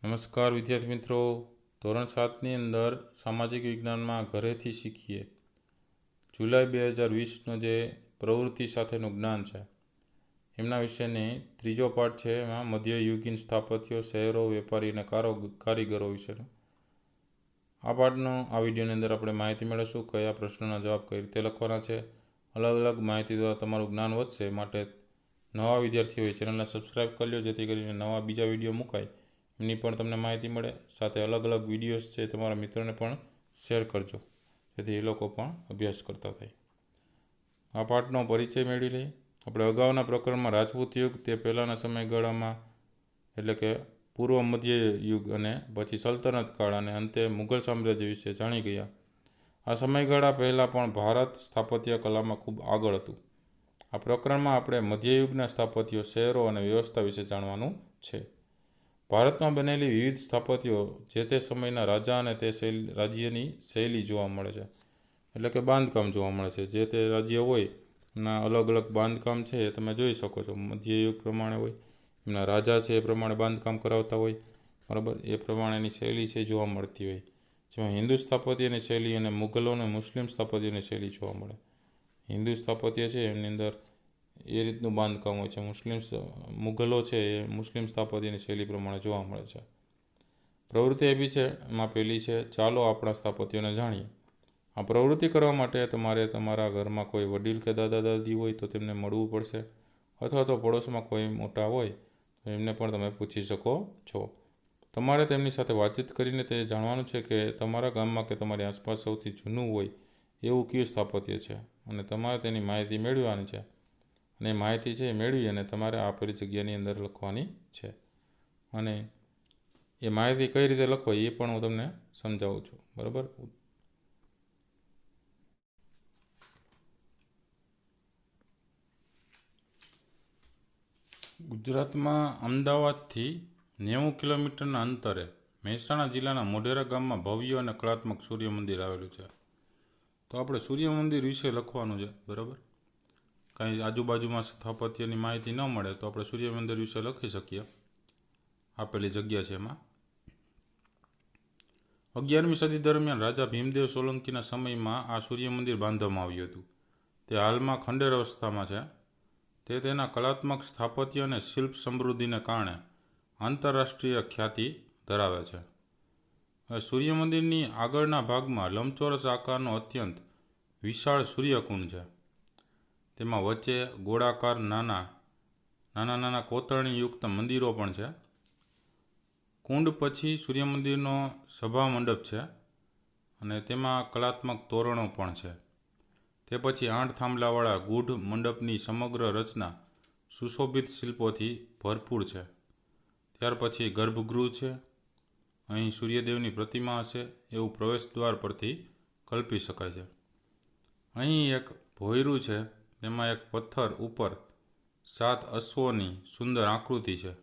નમસ્કાર વિદ્યાર્થી મિત્રો, ધોરણ 7ની અંદર સામાજિક વિજ્ઞાનમાં ઘરેથી શીખીએ જુલાઈ 2020નો જે પ્રવૃત્તિ સાથેનું જ્ઞાન છે એમના વિશેની ત્રીજો પાઠ છે. એમાં મધ્યયુગીન સ્થાપત્યો, શહેરો, વેપારી અને કારીગરો વિશેનું આ પાઠનો આ વિડીયોની અંદર આપણે માહિતી મેળવીશું. કયા પ્રશ્નોના જવાબ કઈ રીતે લખવાના છે. અલગ અલગ માહિતી દ્વારા તમારું જ્ઞાન વધશે. માટે નવા વિદ્યાર્થીઓએ ચેનલને સબસ્ક્રાઈબ કરી લો, જેથી કરીને નવા બીજા વિડીયો મુકાય એમની પણ તમને માહિતી મળે. સાથે અલગ અલગ વિડીયોઝ છે તમારા મિત્રોને પણ શેર કરજો, જેથી એ લોકો પણ અભ્યાસ કરતા થાય. આ પાઠનો પરિચય મેળવી લઈએ. આપણે અગાઉના પ્રકરણમાં રાજપૂત યુગ તે પહેલાંના સમયગાળામાં એટલે કે પૂર્વ મધ્ય યુગ અને પછી સલ્તનત કાળ અને અંતે મુઘલ સામ્રાજ્ય વિશે જાણી ગયા. આ સમયગાળા પહેલાં પણ ભારત સ્થાપત્ય કલામાં ખૂબ આગળ હતું. આ પ્રકરણમાં આપણે મધ્યયુગના સ્થાપત્યો, શહેરો અને વ્યવસ્થા વિશે જાણવાનું છે. ભારતમાં બનેલી વિવિધ સ્થાપત્યો જે તે સમયના રાજા અને તે રાજ્યની શૈલી જોવા મળે છે, એટલે કે બાંધકામ જોવા મળે છે. જે તે રાજ્ય હોય એના અલગ અલગ બાંધકામ છે એ તમે જોઈ શકો છો. મધ્યયુગ પ્રમાણે હોય, એમના રાજા છે એ પ્રમાણે બાંધકામ કરાવતા હોય, બરાબર. એ પ્રમાણેની શૈલી છે જોવા મળતી હોય. જેમાં હિન્દુ સ્થાપત્યની શૈલી અને મુઘલો અને મુસ્લિમ સ્થાપત્યની શૈલી જોવા મળે. હિન્દુ સ્થાપત્ય છે એમની અંદર એ રીતનું બાંધકામ હોય છે. મુઘલો છે એ મુસ્લિમ સ્થાપત્યની શૈલી પ્રમાણે જોવા મળે છે. પ્રવૃત્તિ આપી છે, એમાં પહેલી છે ચાલો આપણા સ્થાપત્યોને જાણીએ. આ પ્રવૃત્તિ કરવા માટે તમારે તમારા ઘરમાં કોઈ વડીલ કે દાદા દાદી હોય તો તેમને મળવું પડશે, અથવા તો પડોશમાં કોઈ મોટા હોય તો એમને પણ તમે પૂછી શકો છો. તમારે તેમની સાથે વાતચીત કરીને તે જાણવાનું છે કે તમારા ગામમાં કે તમારી આસપાસ સૌથી જૂનું હોય એવું કયું સ્થાપત્ય છે, અને તમારે તેની માહિતી મેળવવાની છે. અને એ માહિતી છે એ મેળવી અને તમારે આપેલી જગ્યાની અંદર લખવાની છે. અને એ માહિતી કઈ રીતે લખો એ પણ હું તમને સમજાવું છું, બરાબર. ગુજરાતમાં અમદાવાદથી 90 કિલોમીટરના અંતરે મહેસાણા જિલ્લાના મોઢેરા ગામમાં ભવ્ય અને કલાત્મક સૂર્ય મંદિર આવેલું છે. તો આપણે સૂર્ય મંદિર વિશે લખવાનું છે, બરાબર. કાંઈ આજુબાજુમાં સ્થાપત્યની માહિતી ન મળે તો આપણે સૂર્ય મંદિર વિશે લખી શકીએ. આપેલી જગ્યા છે એમાં 11મી સદી દરમિયાન રાજા ભીમદેવ સોલંકીના સમયમાં આ સૂર્ય મંદિર બાંધવામાં આવ્યું હતું. તે હાલમાં ખંડેર અવસ્થામાં છે. તે તેના કલાત્મક સ્થાપત્ય અને શિલ્પ સમૃદ્ધિને કારણે આંતરરાષ્ટ્રીય ખ્યાતિ ધરાવે છે. સૂર્ય મંદિરની આગળના ભાગમાં લંબચોરસ આકારનો અત્યંત વિશાળ સૂર્યકુંડ છે. તેમાં વચ્ચે ગોળાકાર નાના કોતરણીયુક્ત મંદિરો પણ છે. કુંડ પછી સૂર્ય મંદિરનો સભા મંડપ છે અને તેમાં કલાત્મક તોરણો પણ છે. તે પછી 8 થાંભલાવાળા ગૂઢ મંડપની સમગ્ર રચના સુશોભિત શિલ્પોથી ભરપૂર છે. ત્યાર પછી ગર્ભગૃહ છે. અહીં સૂર્યદેવની પ્રતિમા હશે એવું પ્રવેશદ્વાર પરથી કલ્પી શકાય છે. અહીં એક ભોંયરું છે, તેમાં એક પથ્થર ઉપર 7 અશ્વોની સુંદર આકૃતિ છે.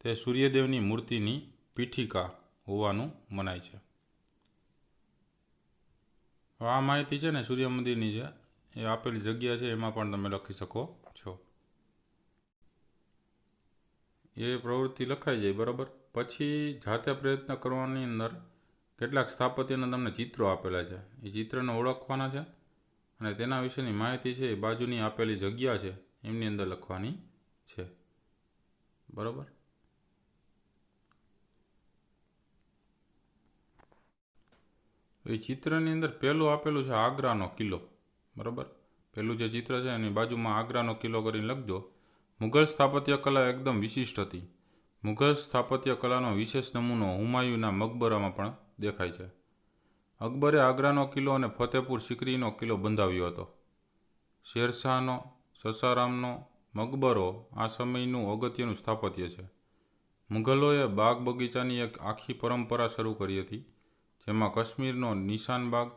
તે સૂર્યદેવની મૂર્તિની પીઠિકા હોવાનું મનાય છે. આ માહિતી છે ને સૂર્ય મંદિરની છે, એ આપેલી જગ્યા છે એમાં પણ તમે લખી શકો છો. એ પ્રવૃત્તિ લખાઈ જાય, બરાબર. પછી જાતે પ્રયત્ન કરવાની અંદર કેટલાક સ્થાપત્યના તમને ચિત્રો આપેલા છે. એ ચિત્રને ઓળખવાના છે અને તેના વિશેની માહિતી છે એ બાજુની આપેલી જગ્યા છે એમની અંદર લખવાની છે, બરાબર. એ ચિત્રની અંદર પહેલું આપેલું છે આગ્રાનો કિલ્લો, બરાબર. પહેલું જે ચિત્ર છે એની બાજુમાં આગ્રાનો કિલ્લો કરીને લખજો. મુઘલ સ્થાપત્ય કલા એકદમ વિશિષ્ટ હતી. મુઘલ સ્થાપત્ય કલાનો વિશેષ નમૂનો હુમાયુના મકબરામાં પણ દેખાય છે. અકબરે આગ્રાનો કિલ્લો અને ફતેપુર સિકરીનો કિલ્લો બંધાવ્યો હતો. શેરશાહનો સસારામનો મકબરો આ સમયનું અગત્યનું સ્થાપત્ય છે. મુઘલોએ બાગ બગીચાની એક આખી પરંપરા શરૂ કરી હતી, જેમાં કાશ્મીરનો નિશાન બાગ,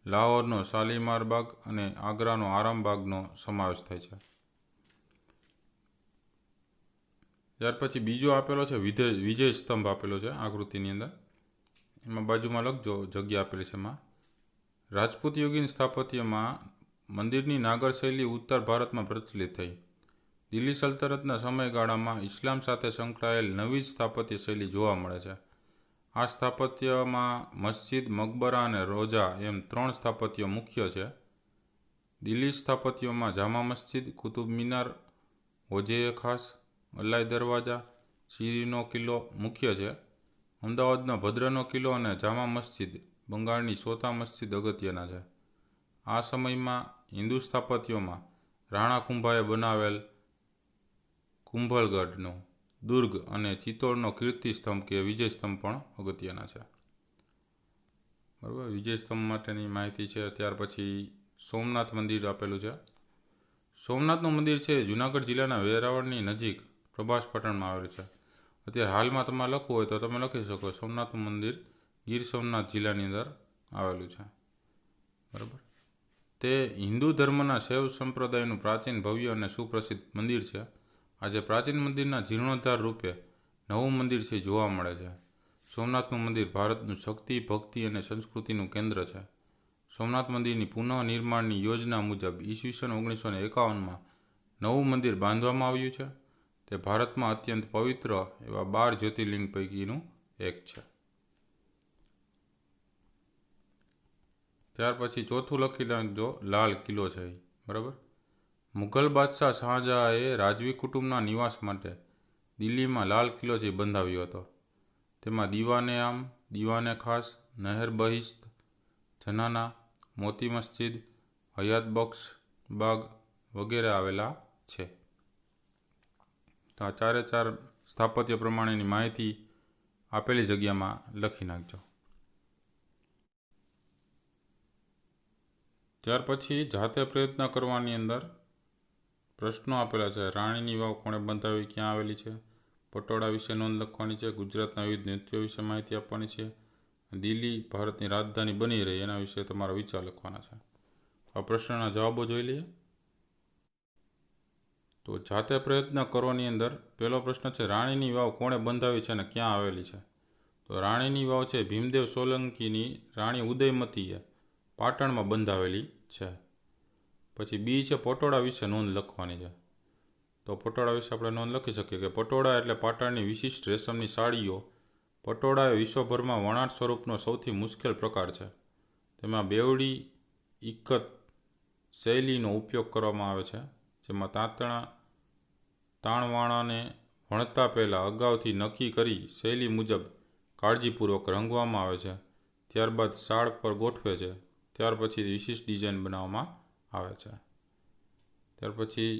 લાહોરનો શાલીમાર બાગ અને આગ્રાનો આરામ બાગનો સમાવેશ થાય છે. ત્યાર પછી બીજો આપેલો છે વિજય સ્તંભ આપેલો છે આકૃતિની અંદર. એમાં બાજુમાં લખજો જગ્યા આપેલી છે એમાં. રાજપૂત યુગીન સ્થાપત્યમાં મંદિરની નાગર શૈલી ઉત્તર ભારતમાં પ્રચલિત થઈ. દિલ્હી સલ્તનતના સમયગાળામાં ઇસ્લામ સાથે સંકળાયેલ નવી સ્થાપત્ય શૈલી જોવા મળે છે. આ સ્થાપત્યમાં મસ્જિદ, મકબરા અને રોજા એમ 3 સ્થાપત્યો મુખ્ય છે. દિલ્હી સ્થાપત્યોમાં જામા મસ્જિદ, કુતુબ મિનાર, હોજે ખાસ, અલાઈ દરવાજા, શીરીનો કિલ્લો મુખ્ય છે. અમદાવાદનો ભદ્રનો કિલ્લો અને જામા મસ્જિદ, બંગાળની સોતા મસ્જિદ અગત્યના છે. આ સમયમાં હિન્દુ સ્થાપત્યોમાં રાણા કુંભાએ બનાવેલ કુંભલગઢનો દુર્ગ અને ચિત્તોડનો કીર્તિ સ્તંભ કે વિજય સ્તંભ પણ અગત્યના છે. બરાબર, વિજય સ્તંભ માટેની માહિતી છે. ત્યાર પછી સોમનાથ મંદિર આપેલું છે. સોમનાથનું મંદિર છે જૂનાગઢ જિલ્લાના વેરાવળની નજીક પ્રભાસ પાટણમાં આવેલું છે. અત્યારે હાલમાં તમારે લખવું હોય તો તમે લખી શકો સોમનાથનું મંદિર ગીર સોમનાથ જિલ્લાની અંદર આવેલું છે. બરાબર, તે હિન્દુ ધર્મના શૈવ સંપ્રદાયનું પ્રાચીન, ભવ્ય અને સુપ્રસિદ્ધ મંદિર છે. આજે પ્રાચીન મંદિરના જીર્ણોદ્ધાર રૂપે નવું મંદિર છે જોવા મળે છે. સોમનાથનું મંદિર ભારતનું શક્તિ, ભક્તિ અને સંસ્કૃતિનું કેન્દ્ર છે. સોમનાથ મંદિરની પુનઃનિર્માણની યોજના મુજબ ઈસવીસન 1951માં નવું મંદિર બાંધવામાં આવ્યું છે. તે ભારતમાં અત્યંત પવિત્ર એવા 12 જ્યોતિર્લિંગ પૈકીનું એક છે. ત્યાર પછી ચોથું લખી નાખજો, લાલ કિલ્લો છે. બરાબર, મુઘલ બાદશાહ શાહજહાએ રાજવી કુટુંબના નિવાસ માટે દિલ્હીમાં લાલ કિલ્લો છે બંધાવ્યો હતો. તેમાં દીવાને આમ, દીવાને ખાસ, નહેર બહિસ્ત, જનાના, મોતી મસ્જિદ, હયાત બક્ષ બાગ વગેરે આવેલા છે. તો આ 4 સ્થાપત્ય પ્રમાણેની માહિતી આપેલી જગ્યામાં લખી નાખજો. ત્યાર પછી જાતે પ્રયત્ન કરવાની અંદર પ્રશ્નો આપેલા છે. રાણીની વાવ કોણે બંધાવી, ક્યાં આવેલી છે, પટોળા વિશે નોંધ લખવાની છે, ગુજરાતના વિવિધ નૃત્યો વિશે માહિતી આપવાની છે, દિલ્હી ભારતની રાજધાની બની રહી એના વિશે તમારા વિચાર લખવાના છે. આ પ્રશ્નના જવાબો જોઈ લઈએ. તો જાતે પ્રયત્ન કરવાની અંદર પહેલો પ્રશ્ન છે રાણીની વાવ કોણે બંધાવી છે અને ક્યાં આવેલી છે. તો રાણીની વાવ છે ભીમદેવ સોલંકીની રાણી ઉદયમતીએ પાટણમાં બંધાવેલી છે. પછી બી છે પટોળા વિશે નોંધ લખવાની છે. તો પટોળા વિશે આપણે નોંધ લખી શકીએ કે પટોળા એટલે પાટણની વિશિષ્ટ રેશમની સાડીઓ. પટોળા એ વિશ્વભરમાં વણાટ સ્વરૂપનો સૌથી મુશ્કેલ પ્રકાર છે. તેમાં બેવડી ઇક્કત શૈલીનો ઉપયોગ કરવામાં આવે છે, જેમાં તાણવાણાને વણતા પહેલાં અગાઉથી નક્કી કરી શૈલી મુજબ કાળજીપૂર્વક રંગવામાં આવે છે. ત્યારબાદ શાળ પર ગોઠવે છે. ત્યાર પછી વિશિષ્ટ ડિઝાઇન બનાવવામાં આવે છે. ત્યાર પછી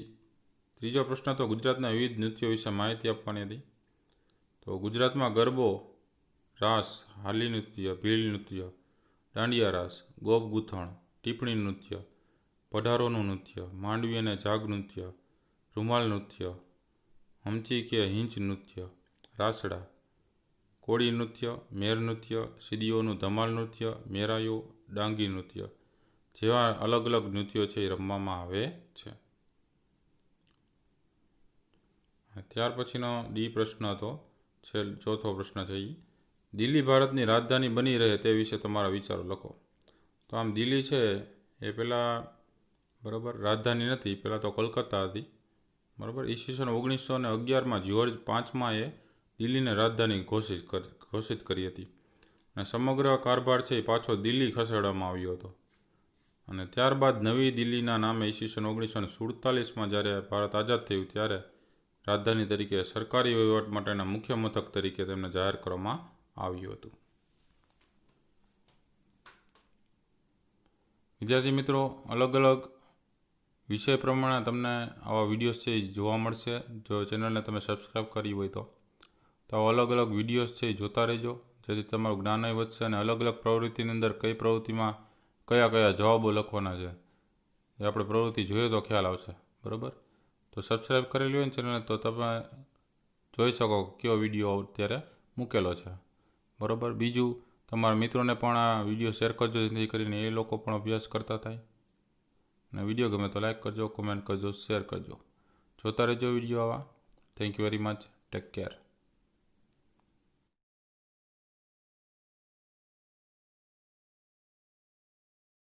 ત્રીજો પ્રશ્ન તો ગુજરાતના વિવિધ નૃત્યો વિશે માહિતી આપવાની હતી. તો ગુજરાતમાં ગરબો, રાસ, હાલી નૃત્ય, ભીલ નૃત્ય, દાંડિયા રાસ, ગોપ ગૂંથણ, ટીપણી નૃત્ય, પઢારોનું નૃત્ય, માંડવી અને જાગ નૃત્ય, રૂમાલ નૃત્ય, હમચી કે હિંચ નૃત્ય, રાસડા, કોળી નૃત્ય, મેર નૃત્ય, સીડીઓનું ધમાલ નૃત્ય, મેરાયો, ડાંગી નૃત્ય જેવા અલગ અલગ નૃત્યો છે એ રમવામાં આવે છે. ત્યાર પછીનો ડી પ્રશ્ન હતો, ચોથો પ્રશ્ન છે એ દિલ્હી ભારતની રાજધાની બની રહે તે વિશે તમારા વિચારો લખો. તો આમ દિલ્હી છે એ પહેલાં બરાબર રાજધાની નથી, પહેલાં તો કલકત્તા હતી. બરાબર, ઈસવીસન 1911માં જ્યોર્જ પાંચમાએ દિલ્હીને રાજધાની ઘોષિત કરી હતી અને સમગ્ર કારભાર છે એ પાછો દિલ્હી ખસેડવામાં આવ્યો હતો. અને ત્યારબાદ નવી દિલ્હીના નામે ઈસવીસન 1947માં જ્યારે ભારત આઝાદ થયું ત્યારે રાજધાની તરીકે સરકારી વહીવટ માટેના મુખ્ય મથક તરીકે તેમને જાહેર કરવામાં આવ્યું હતું. વિદ્યાર્થી મિત્રો, અલગ અલગ વિષય પ્રમાણે તમને આવા વિડીયોઝ છે એ જોવા મળશે. જો ચેનલને તમે સબસ્ક્રાઈબ કરી હોય તો આવા અલગ અલગ વિડીયોઝ છે એ જોતા રહેજો, જેથી તમારું જ્ઞાન વધશે અને અલગ અલગ પ્રવૃત્તિની અંદર કઈ પ્રવૃત્તિમાં કયા કયા જવાબો લખવાના છે એ આપણે પ્રવૃત્તિ જોઈએ તો ખ્યાલ આવશે. બરાબર, તો સબસ્ક્રાઈબ કરેલી હોય ને ચેનલને તો તમે જોઈ શકો કયો વિડીયો અત્યારે મૂકેલો છે. બરાબર, બીજું તમારા મિત્રોને પણ આ વિડીયો શેર કરજો, જેથી કરીને એ લોકો પણ અભ્યાસ કરતા થાય. અને વિડીયો ગમે તો લાઈક કરજો, કોમેન્ટ કરજો, શેર કરજો. જોતા રહેજો વિડીયો આવા. Thank you very much. Take care.